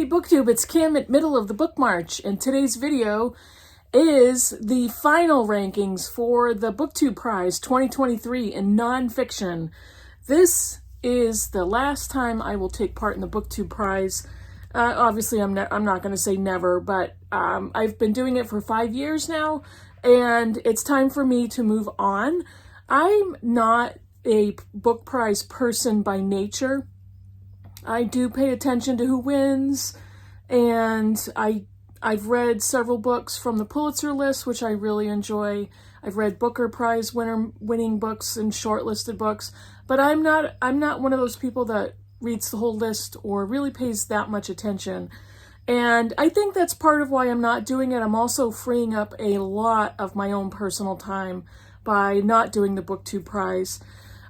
Hey Booktube, it's Kim at Middle of the Book March, and today's video is the final rankings for the Booktube Prize 2023 in nonfiction. This is the last time I will take part in the Booktube Prize. Obviously, I'm not going to say never, but I've been doing it for 5 years now, and it's time for me to move on. I'm not a book prize person by nature. I do pay attention to who wins, and I've read several books from the Pulitzer list, which I really enjoy. I've read Booker Prize winning books and shortlisted books, but I'm not one of those people that reads the whole list or really pays that much attention. And I think that's part of why I'm not doing it. I'm also freeing up a lot of my own personal time by not doing the Booktube Prize.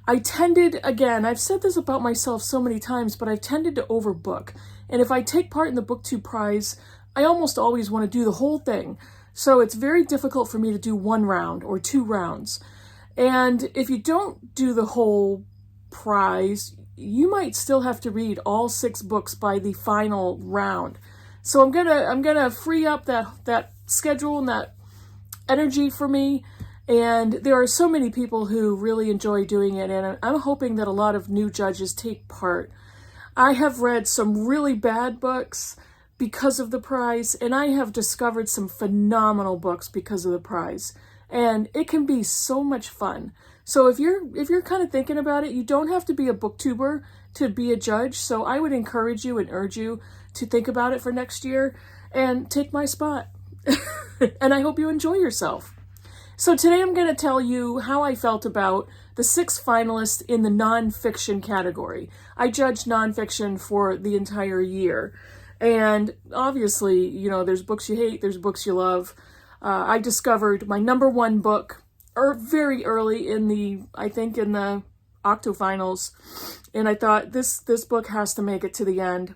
I tended, again, I've said this about myself so many times, but I've tended to overbook. And if I take part in the Booktube Prize, I almost always want to do the whole thing. So it's very difficult for me to do one round or 2 rounds. And if you don't do the whole prize, you might still have to read all 6 books by the final round. So I'm gonna free up that schedule and that energy for me. And there are so many people who really enjoy doing it, and I'm hoping that a lot of new judges take part. I have read some really bad books because of the prize, and I have discovered some phenomenal books because of the prize. And it can be so much fun. So if you're kind of thinking about it, you don't have to be a booktuber to be a judge. So I would encourage you and urge you to think about it for next year and take my spot. And I hope you enjoy yourself. So today I'm going to tell you how I felt about the 6 finalists in the nonfiction category. I judged nonfiction for the entire year. And obviously, you know, there's books you hate, there's books you love. I discovered my #1 book very early in the octofinals. And I thought this book has to make it to the end.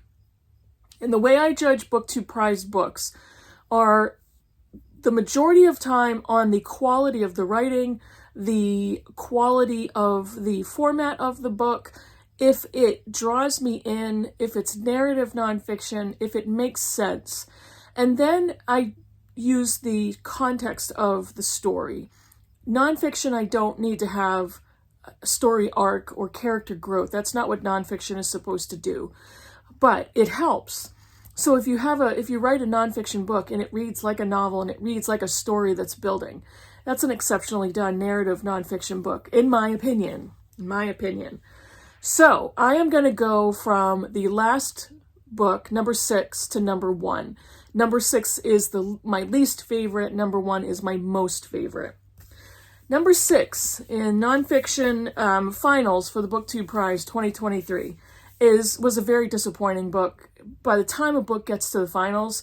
And the way I judge Booktube Prize books are the majority of time on the quality of the writing, the quality of the format of the book, if it draws me in, if it's narrative nonfiction, if it makes sense. And then I use the context of the story. Nonfiction, I don't need to have a story arc or character growth. That's not what nonfiction is supposed to do, but it helps. So if you write a nonfiction book and it reads like a novel and it reads like a story that's building, that's an exceptionally done narrative nonfiction book, in my opinion. So I am going to go from the last book, #6, to #1. #6 is my least favorite. #1 is my most favorite. #6 in nonfiction finals for the Booktube Prize 2023 was a very disappointing book. By the time a book gets to the finals,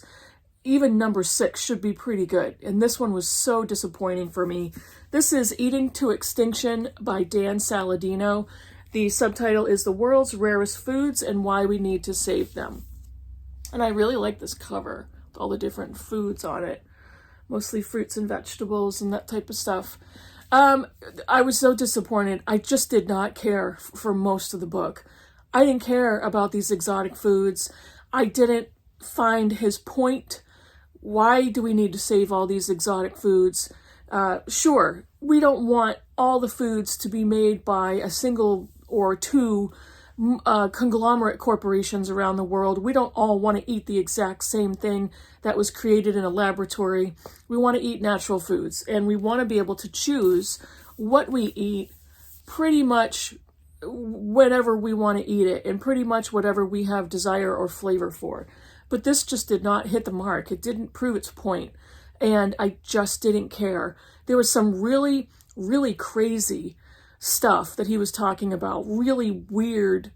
even #6 should be pretty good. And this one was so disappointing for me. This is Eating to Extinction by Dan Saladino. The subtitle is The World's Rarest Foods and Why We Need to Save Them. And I really like this cover with all the different foods on it. Mostly fruits and vegetables and that type of stuff. I was so disappointed. I just did not care for most of the book. I didn't care about these exotic foods. I didn't find his point. Why do we need to save all these exotic foods? Sure, we don't want all the foods to be made by a single or 2 conglomerate corporations around the world. We don't all want to eat the exact same thing that was created in a laboratory. We want to eat natural foods, and we want to be able to choose what we eat pretty much whenever we want to eat it, and pretty much whatever we have desire or flavor for. But this just did not hit the mark. It didn't prove its point, and I just didn't care. There was some really, really crazy stuff that he was talking about, really weird,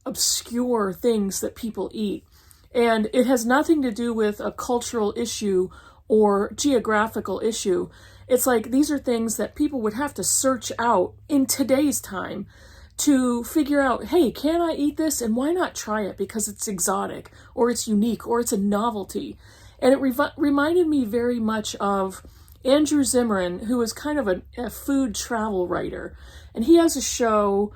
obscure things that people eat. And it has nothing to do with a cultural issue or geographical issue. It's like these are things that people would have to search out in today's time to figure out, hey, can I eat this? And why not try it? Because it's exotic, or it's unique, or it's a novelty. And it reminded me very much of Andrew Zimmern, who is kind of a food travel writer. And he has a show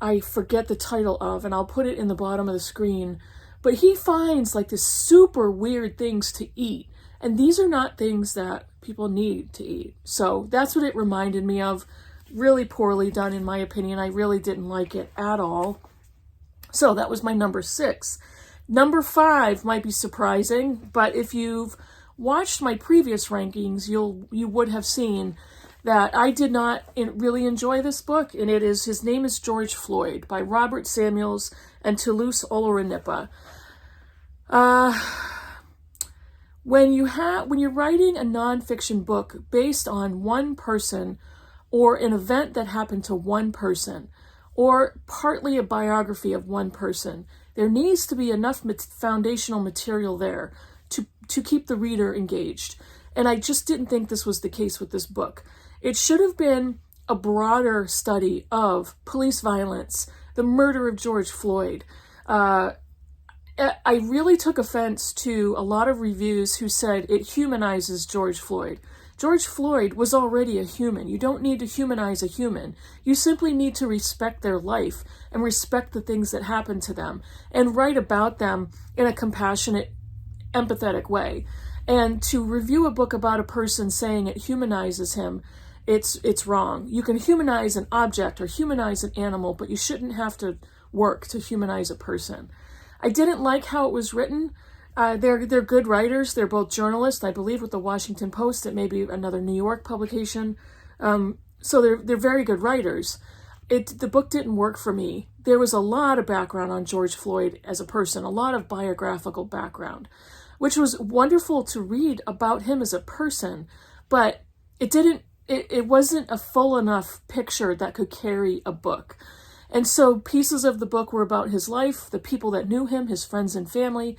I forget the title of, and I'll put it in the bottom of the screen, But he finds like this super weird things to eat. And these are not things that people need to eat. So that's what it reminded me of. Really poorly done, in my opinion. I really didn't like it at all. So that was my number 6. Number 5 might be surprising, but if you've watched my previous rankings, you would have seen that I did not really enjoy this book, and his name is George Floyd by Robert Samuels and Toulouse Olorunnipa. When you're writing a nonfiction book based on one person or an event that happened to one person or partly a biography of one person, there needs to be enough foundational material there to keep the reader engaged. And I just didn't think this was the case with this book. It should have been a broader study of police violence, the murder of George Floyd. I really took offense to a lot of reviews who said it humanizes George Floyd. George Floyd was already a human. You don't need to humanize a human. You simply need to respect their life and respect the things that happen to them and write about them in a compassionate, empathetic way. And to review a book about a person saying it humanizes him, it's wrong. You can humanize an object or humanize an animal, but you shouldn't have to work to humanize a person. I didn't like how it was written. They're good writers. They're both journalists, I believe, with the Washington Post. It may be another New York publication. So they're very good writers. The book didn't work for me. There was a lot of background on George Floyd as a person, a lot of biographical background, which was wonderful to read about him as a person, but it wasn't a full enough picture that could carry a book. And so pieces of the book were about his life, the people that knew him, his friends and family.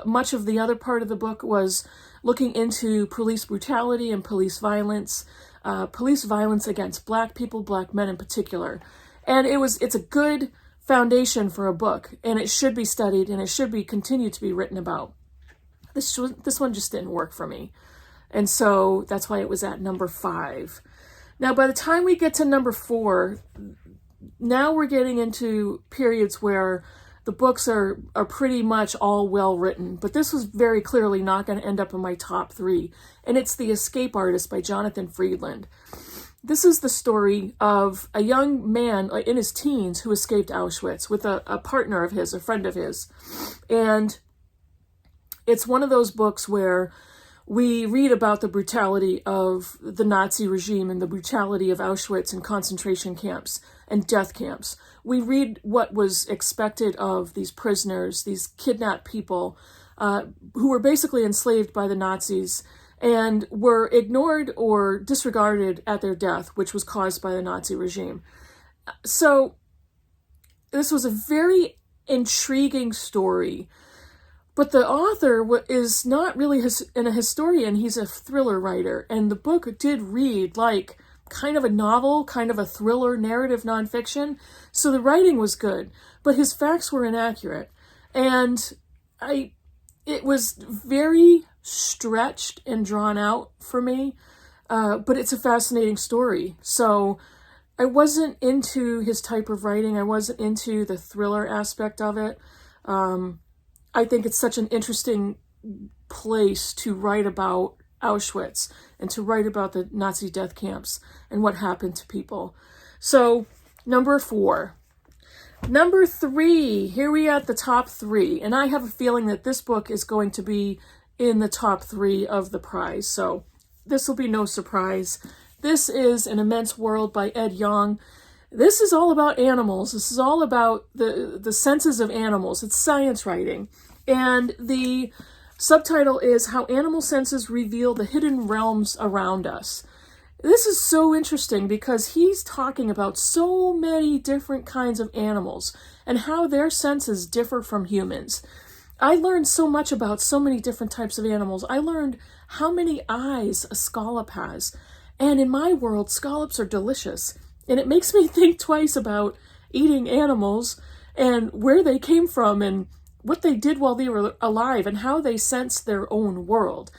Much of the other part of the book was looking into police brutality and police violence against Black people, Black men in particular. And it's a good foundation for a book, and it should be studied, and it should be continued to be written about. This one just didn't work for me. And so that's why it was at number 5. Now, by the time we get to number 4, now we're getting into periods where the books are pretty much all well written, but this was very clearly not going to end up in my top 3. And it's The Escape Artist by Jonathan Friedland. This is the story of a young man in his teens who escaped Auschwitz with a partner of his, a friend of his. And it's one of those books where we read about the brutality of the Nazi regime and the brutality of Auschwitz and concentration camps and death camps. We read what was expected of these prisoners, these kidnapped people who were basically enslaved by the Nazis and were ignored or disregarded at their death, which was caused by the Nazi regime. So this was a very intriguing story. But the author is not really a historian, he's a thriller writer. And the book did read like kind of a novel, kind of a thriller narrative nonfiction. So the writing was good, but his facts were inaccurate. And it was very stretched and drawn out for me, but it's a fascinating story. So I wasn't into his type of writing. I wasn't into the thriller aspect of it. I think it's such an interesting place to write about Auschwitz and to write about the Nazi death camps and what happened to people. So, number 4. Number 3, here we are at the top 3. And I have a feeling that this book is going to be in the top 3 of the prize. So, this will be no surprise. This is An Immense World by Ed Yong. This is all about animals. This is all about the senses of animals. It's science writing. And the subtitle is How Animal Senses Reveal the Hidden Realms Around Us. This is so interesting because he's talking about so many different kinds of animals and how their senses differ from humans. I learned so much about so many different types of animals. I learned how many eyes a scallop has. And in my world, scallops are delicious. And it makes me think twice about eating animals and where they came from and what they did while they were alive and how they sensed their own world.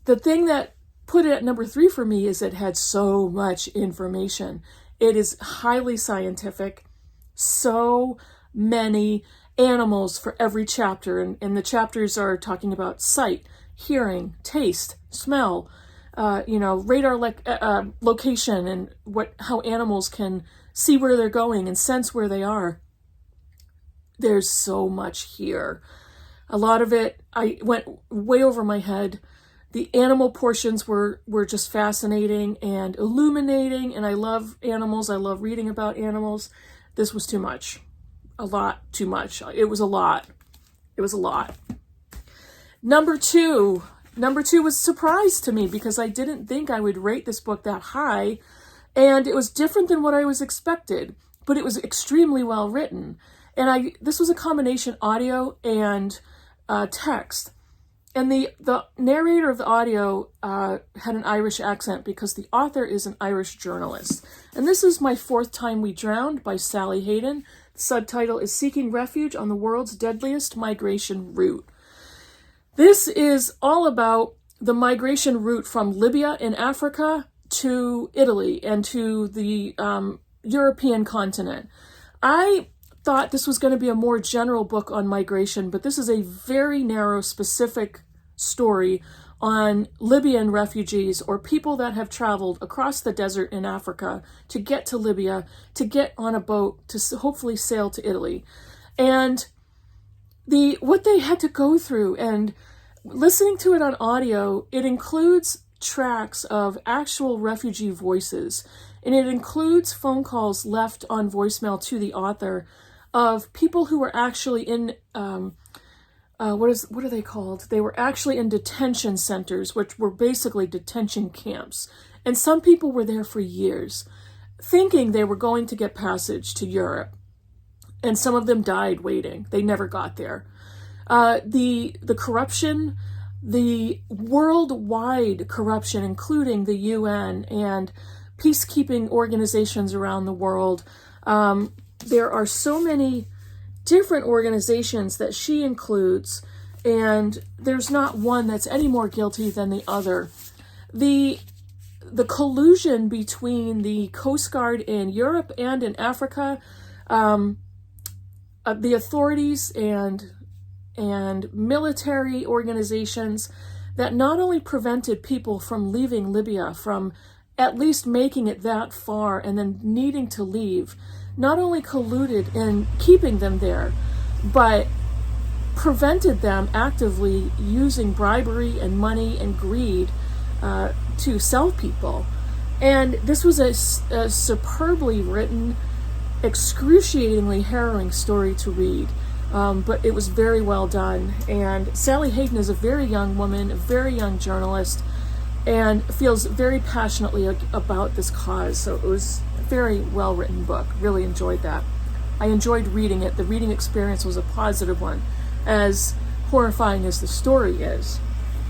The thing that put it at number 3 for me is it had so much information. It is highly scientific, so many animals for every chapter, and the chapters are talking about sight, hearing, taste, smell, radar location, and how animals can see where they're going and sense where they are. There's so much here. A lot of it, I went way over my head. The animal portions were just fascinating and illuminating, and I love animals. I love reading about animals. This was too much. A lot too much. It was a lot. It was a lot. Number two was a surprise to me because I didn't think I would rate this book that high, and it was different than what I was expected, but it was extremely well written. And this was a combination audio and text. And the narrator of the audio had an Irish accent because the author is an Irish journalist. And this is My Fourth Time We Drowned by Sally Hayden. The subtitle is Seeking Refuge on the World's Deadliest Migration Route. This is all about the migration route from Libya in Africa to Italy and to the European continent. I thought this was going to be a more general book on migration, but this is a very narrow, specific story on Libyan refugees or people that have traveled across the desert in Africa to get to Libya, to get on a boat, to hopefully sail to Italy. And what they had to go through, and listening to it on audio, it includes tracks of actual refugee voices, and it includes phone calls left on voicemail to the author of people who were actually in, what are they called? They were actually in detention centers, which were basically detention camps. And some people were there for years, thinking they were going to get passage to Europe. And some of them died waiting. They never got there. The corruption, the worldwide corruption, including the UN and peacekeeping organizations around the world. There are so many different organizations that she includes, and there's not one that's any more guilty than the other. The collusion between the Coast Guard in Europe and in Africa, the authorities and military organizations that not only prevented people from leaving Libya, from at least making it that far and then needing to leave, not only colluded in keeping them there, but prevented them actively using bribery and money and greed to sell people. And this was a superbly written, excruciatingly harrowing story to read. But it was very well done. And Sally Hayden is a very young woman, a very young journalist, and feels very passionately about this cause. So it was a very well-written book. Really enjoyed that. I enjoyed reading it. The reading experience was a positive one, as horrifying as the story is.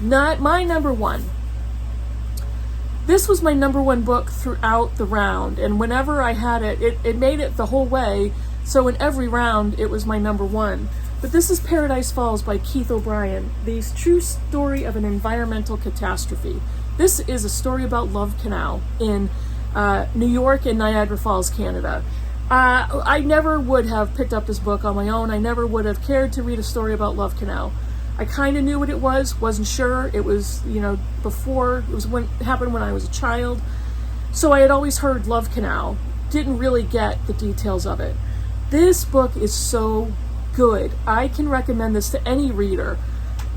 Not my number one. This was my number one book throughout the round, and whenever I had it made it the whole way. So in every round, it was my number one. But this is Paradise Falls by Keith O'Brien, the true story of an environmental catastrophe. This is a story about Love Canal in New York and Niagara Falls, Canada. I never would have picked up this book on my own. I never would have cared to read a story about Love Canal. I kind of knew what it was, wasn't sure. It was, before, it was when it happened when I was a child. So I had always heard Love Canal, didn't really get the details of it. This book is so good. I can recommend this to any reader.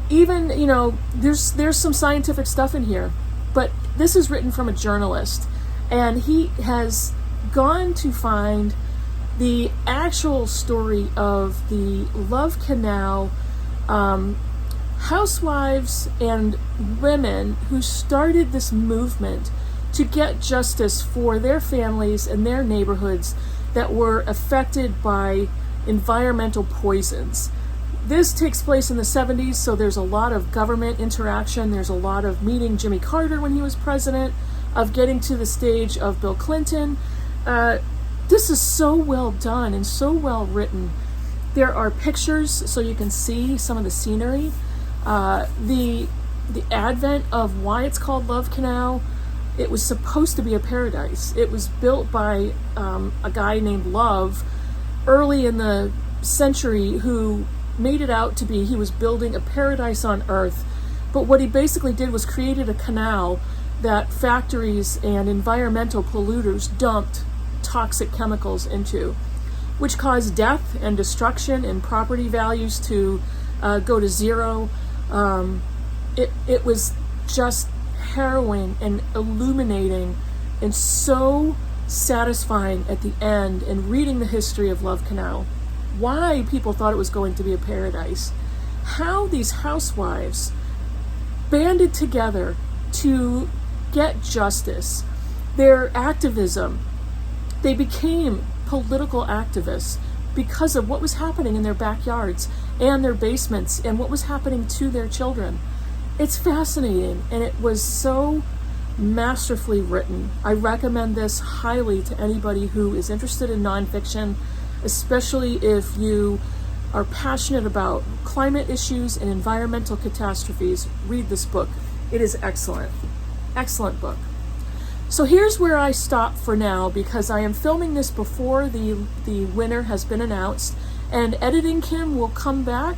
Even, there's some scientific stuff in here, but this is written from a journalist, and he has gone to find the actual story of the Love Canal housewives and women who started this movement to get justice for their families and their neighborhoods that were affected by environmental poisons. This takes place in the 70s, so there's a lot of government interaction. There's a lot of meeting Jimmy Carter when he was president, of getting to the stage of Bill Clinton. This is so well done and so well written. There are pictures so you can see some of the scenery. The advent of why it's called Love Canal, it was supposed to be a paradise. It was built by a guy named Love early in the century who made it out to be he was building a paradise on Earth. But what he basically did was created a canal that factories and environmental polluters dumped toxic chemicals into, which caused death and destruction and property values to go to zero. It was just harrowing and illuminating and so satisfying at the end, and reading the history of Love Canal, why people thought it was going to be a paradise, how these housewives banded together to get justice, their activism. They became political activists because of what was happening in their backyards and their basements and what was happening to their children. It's fascinating, and it was so masterfully written. I recommend this highly to anybody who is interested in nonfiction, especially if you are passionate about climate issues and environmental catastrophes. Read this book. It is excellent. Excellent book. So here's where I stop for now, because I am filming this before the winner has been announced, and Editing Kim will come back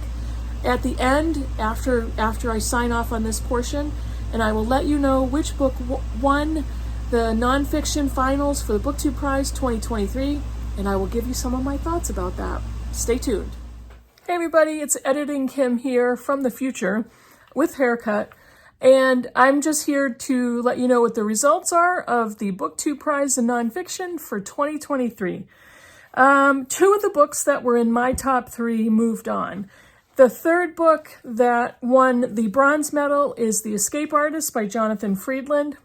at the end after I sign off on this portion, and I will let you know which book won the nonfiction finals for the Booktube Prize 2023, and I will give you some of my thoughts about that. Stay tuned. Hey everybody, it's Editing Kim here from the future with haircut, and I'm just here to let you know what the results are of the Booktube Prize in nonfiction for 2023. Two of the books that were in my top 3 moved on. The third book that won the bronze medal is The Escape Artist by Jonathan Friedland.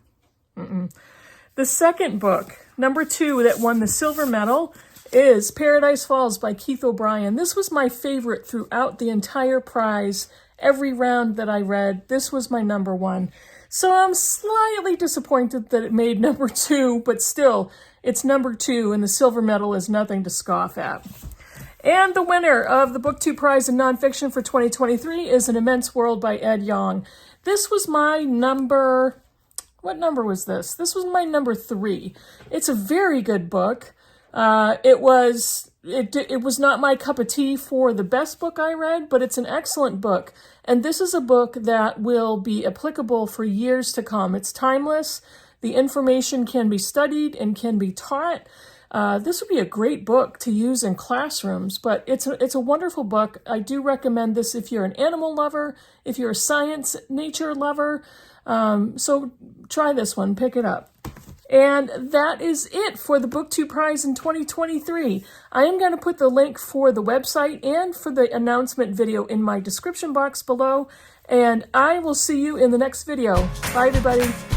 The second book, number 2, that won the silver medal is Paradise Falls by Keith O'Brien. This was my favorite throughout the entire prize. Every round that I read, this was my number 1. So I'm slightly disappointed that it made number 2, but still, it's number 2, and the silver medal is nothing to scoff at. And the winner of the Booktube Prize in Nonfiction for 2023 is An Immense World by Ed Yong. This was my number... What number was this? This was my number 3. It's a very good book. It was not my cup of tea for the best book I read, but it's an excellent book. And this is a book that will be applicable for years to come. It's timeless. The information can be studied and can be taught. This would be a great book to use in classrooms, but it's a wonderful book. I do recommend this if you're an animal lover, if you're a science nature lover. So try this one, pick it up. And that is it for the Booktube Prize in 2023. I am going to put the link for the website and for the announcement video in my description box below, and I will see you in the next video. Bye, everybody.